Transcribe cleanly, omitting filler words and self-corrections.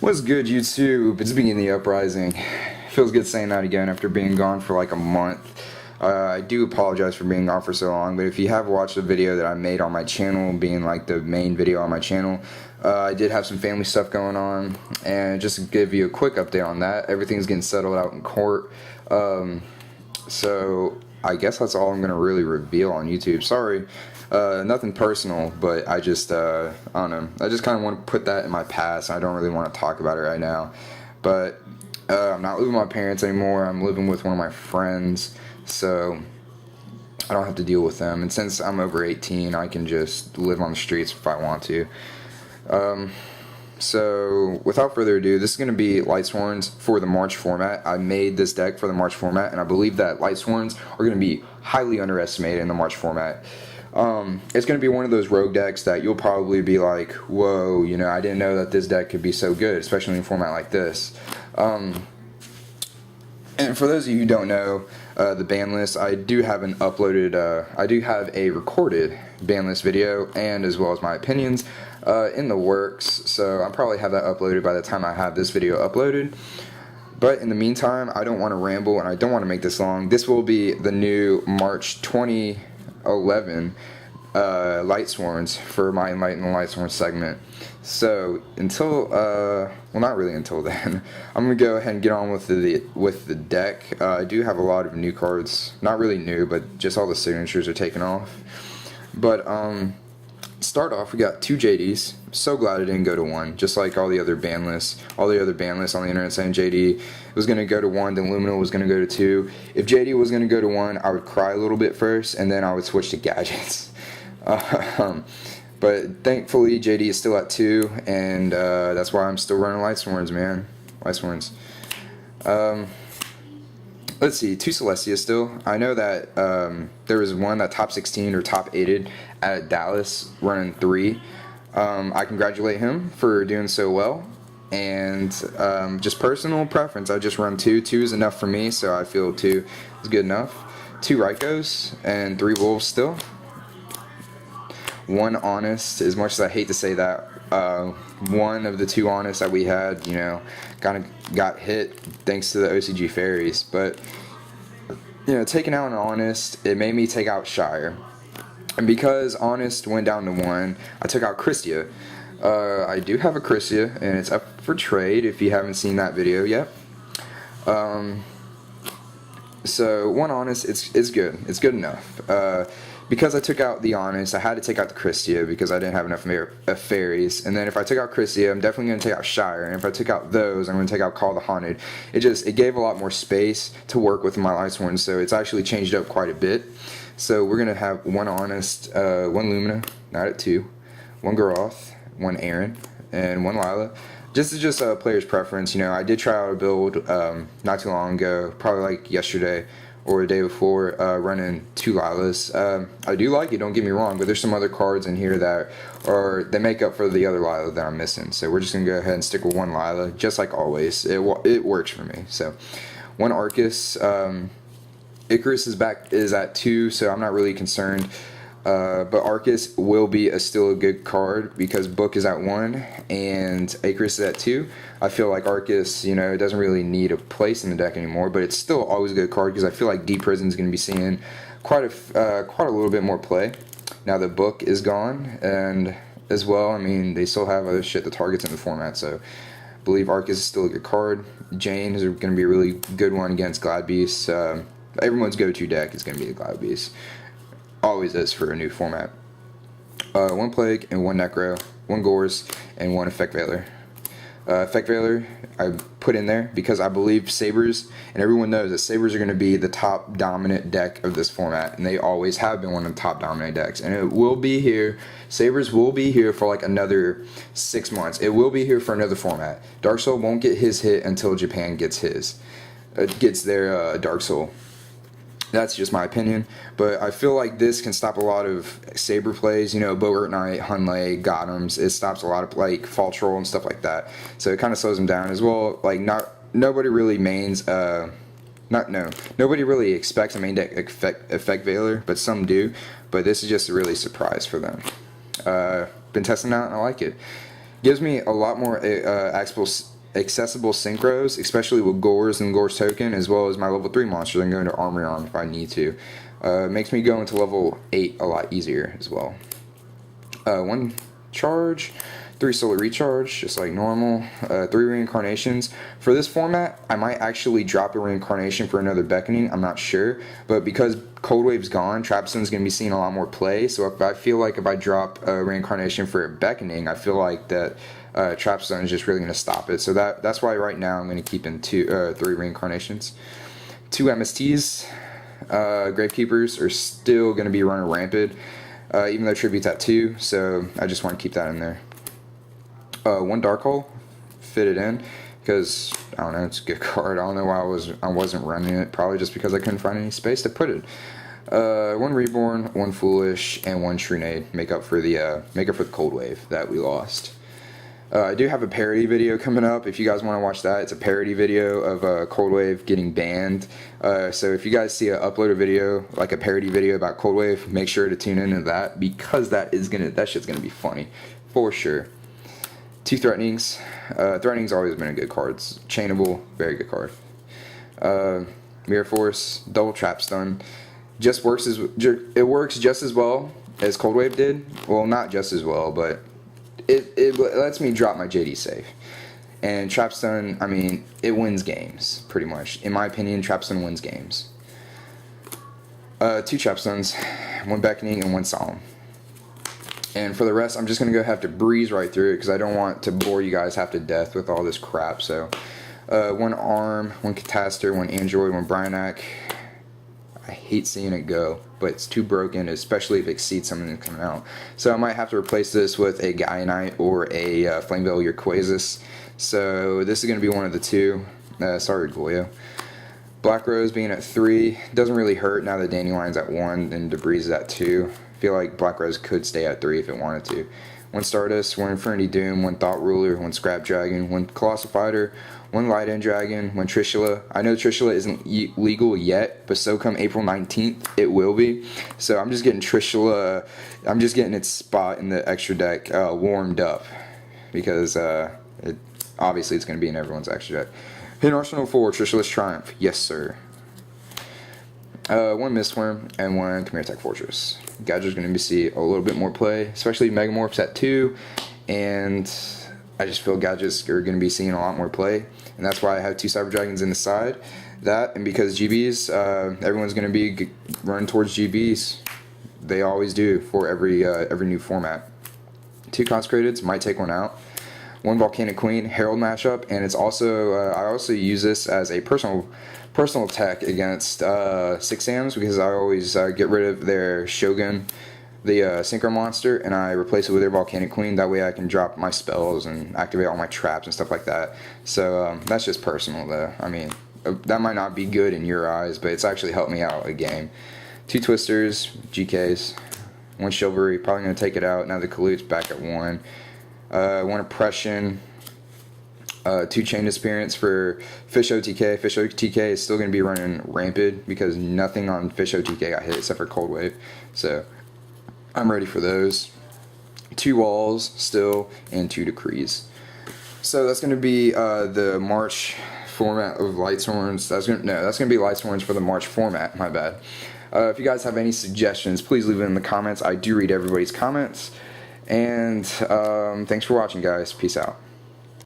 What's good, YouTube? It's Begin the Uprising. Feels good saying that again after being gone for like a month. I do apologize for being gone for so long, but if you have watched the video that I made on my channel, being like the main video on my channel, I did have some family stuff going on, and just to give you a quick update on that, everything's getting settled out in court. So I guess that's all I'm going to really reveal on YouTube. Sorry. Nothing personal, but I just, I don't know, I just kind of want to put that in my past. I don't really want to talk about it right now, but I'm not living with my parents anymore. I'm living with one of my friends, so I don't have to deal with them, and since I'm over 18, I can just live on the streets if I want to. So without further ado, this is going to be Lightsworns for the March format. I made this deck for the March format, and I believe that Lightsworns are going to be highly underestimated in the March format. It's going to be one of those rogue decks that you'll probably be like, whoa, you know, I didn't know that this deck could be so good, especially in a format like this. And for those of you who don't know the ban list, I do have an uploaded, I do have a recorded ban list video, and as well as my opinions in the works, so I'll probably have that uploaded by the time I have this video uploaded. But in the meantime, I don't want to ramble, and I don't want to make this long. This will be the new March 2011 Lightsworns for my Enlighten and Lightsworns segment. So until well, not really until then, I'm gonna go ahead and get on with the deck. I do have a lot of new cards, not really new, but just all the signatures are taken off. But start off, we got 2 JDs. So glad I didn't go to 1, just like all the other ban lists. All the other ban lists on the internet saying JD was going to go to 1, then Luminal was going to go to 2. If JD was going to go to 1, I would cry a little bit first, and then I would switch to gadgets. But thankfully, JD is still at 2, and that's why I'm still running Lightsworns, man. Lightsworns. Let's see, 2 Celestia still. I know that there was one that top 16 or top 8'd at Dallas running 3. I congratulate him for doing so well, and just personal preference, I just run 2. 2 is enough for me, so I feel 2 is good enough. 2 Raikos and 3 Wolves still. 1 Honest, as much as I hate to say that, one of the 2 Honest that we had, you know, kind of got hit thanks to the OCG fairies, but, you know, taking out an Honest, it made me take out Shire. And because Honest went down to 1, I took out Christia. I do have a Christia, and it's up for trade if you haven't seen that video yet. So 1 Honest, it's good. It's good enough. Because I took out the Honest, I had to take out the Christia because I didn't have enough fairies. And then if I took out Christia, I'm definitely going to take out Shire. And if I took out those, I'm going to take out Call the Haunted. It gave a lot more space to work with my Lightsworns, so it's actually changed up quite a bit. So we're going to have 1 Honest, 1 Lumina, not at 2, 1 Garoth, 1 Aaron, and 1 Lila. This is just a player's preference. You know, I did try out a build not too long ago, probably like yesterday or the day before, running 2 Lilas. I do like it, don't get me wrong, but there's some other cards in here that they make up for the other Lila that I'm missing. So we're just going to go ahead and stick with 1 Lila, just like always. It works for me. So 1 Arcus. Icarus is at 2, so I'm not really concerned. But Arcus will be still a good card because Book is at 1 and Icarus is at 2. I feel like Arcus, you know, doesn't really need a place in the deck anymore, but it's still always a good card because I feel like Deep Prison is going to be seeing quite a little bit more play now that Book is gone. And as well, I mean, they still have other shit that targets in the format, so I believe Arcus is still a good card. Jane is going to be a really good one against Glad Beast. Everyone's go-to deck is going to be the Glad Beast. Always is for a new format. 1 Plague and 1 Necro, 1 Gores, and 1 Effect Veiler. Effect Veiler I put in there because I believe Sabers, and everyone knows that Sabers are going to be the top dominant deck of this format, and they always have been one of the top dominant decks, and it will be here. Sabers will be here for like another 6 months. It will be here for another format. Dark Soul won't get his hit until Japan gets their Dark Soul. That's just my opinion, but I feel like this can stop a lot of Saber plays, you know, Bogart Knight, Hunley, Gotham's. It stops a lot of like Fall Troll and stuff like that, so it kind of slows them down as well. Like nobody really nobody really expects a main deck effect Veiler, but some do, but this is just a really surprise for them. Been testing out and I like it. Gives me a lot more accessible synchros, especially with Gores and Gore's token, as well as my level 3 monsters. I can go into Armory Arm if I need to. Makes me go into level 8 a lot easier as well. 1 charge, 3 solar recharge, just like normal, 3 reincarnations. For this format, I might actually drop a reincarnation for another beckoning, I'm not sure, but because Cold Wave's gone, Trapstone's going to be seeing a lot more play, so if I drop a reincarnation for a beckoning, I feel like that Trapstone is just really going to stop it, so that's why right now I'm going to keep in 3 reincarnations. 2 MSTs, Gravekeepers are still going to be running rampant, even though Tribute's at 2, so I just want to keep that in there. 1 Dark Hole, fit it in, because, I don't know, it's a good card. I don't know why I wasn't running it, probably just because I couldn't find any space to put it. 1 Reborn, 1 Foolish, and 1 Shrunade make up for the Cold Wave that we lost. I do have a parody video coming up. If you guys want to watch that, it's a parody video of Cold Wave getting banned. So if you guys see an uploaded video, like a parody video about Cold Wave, make sure to tune into that, because that shit's gonna be funny for sure. 2 Threatenings. Threatening's always been a good card. It's chainable, very good card. Mirror Force, double Trap Stun. It works just as well as Cold Wave did. Well, not just as well, but it lets me drop my JD safe. And Trap Stun, I mean, it wins games, pretty much. In my opinion, Trap Stun wins games. 2 Trap Stuns, 1 Beckoning, and 1 Solemn. And for the rest, I'm just going to have to breeze right through it, because I don't want to bore you guys half to death with all this crap. So, 1 Arm, 1 Catastor, 1 Android, 1 Bryonac. I hate seeing it go, but it's too broken, especially if it exceeds something that's coming out. So I might have to replace this with a Gaianite or a Flameveil Urquasis. So this is going to be one of the 2. Sorry, Goyo. Black Rose being at 3 doesn't really hurt now that Dandelion's at 1 and Debris is at 2. I feel like Black Rose could stay at 3 if it wanted to. 1 Stardust, 1 Infernity Doom, 1 Thought Ruler, 1 Scrap Dragon, 1 Colossal Fighter, 1 Light End Dragon, 1 Trishula. I know Trishula isn't legal yet, but so come April 19th, it will be. So I'm just getting Trishula, I'm just getting its spot in the extra deck warmed up, because obviously it's going to be in everyone's extra deck. Hidden Arsenal 4, Trishula's Triumph, yes sir. 1 Mistworm and 1 Chimera Tech Fortress. Gadget's going to see a little bit more play, especially Megamorphs at 2, and I just feel Gadgets are going to be seeing a lot more play, and that's why I have 2 Cyber Dragons in the side. That, and because GBs, everyone's going to be running towards GBs. They always do for every new format. 2 Consecrateds, might take 1 out. 1 Volcanic Queen, Herald mashup, and it's also I also use this as a personal attack against 6Ams, because I always get rid of their Shogun, the Synchro monster, and I replace it with their Volcanic Queen. That way I can drop my spells and activate all my traps and stuff like that. So that's just personal though. I mean, that might not be good in your eyes, but it's actually helped me out a game. 2 Twisters, GKs, 1 Chivalry, probably going to take it out now that Kalute's back at 1. 1 Oppression, 2 Chain Disappearance for Fish OTK. Fish OTK is still going to be running rampant, because nothing on Fish OTK got hit except for Cold Wave. So I'm ready for those. 2 Walls still, and 2 Decrees. So that's going to be the March format of Lightsworns. That's going to be Lightsworns for the March format, my bad. If you guys have any suggestions, please leave it in the comments. I do read everybody's comments. And thanks for watching, guys. Peace out.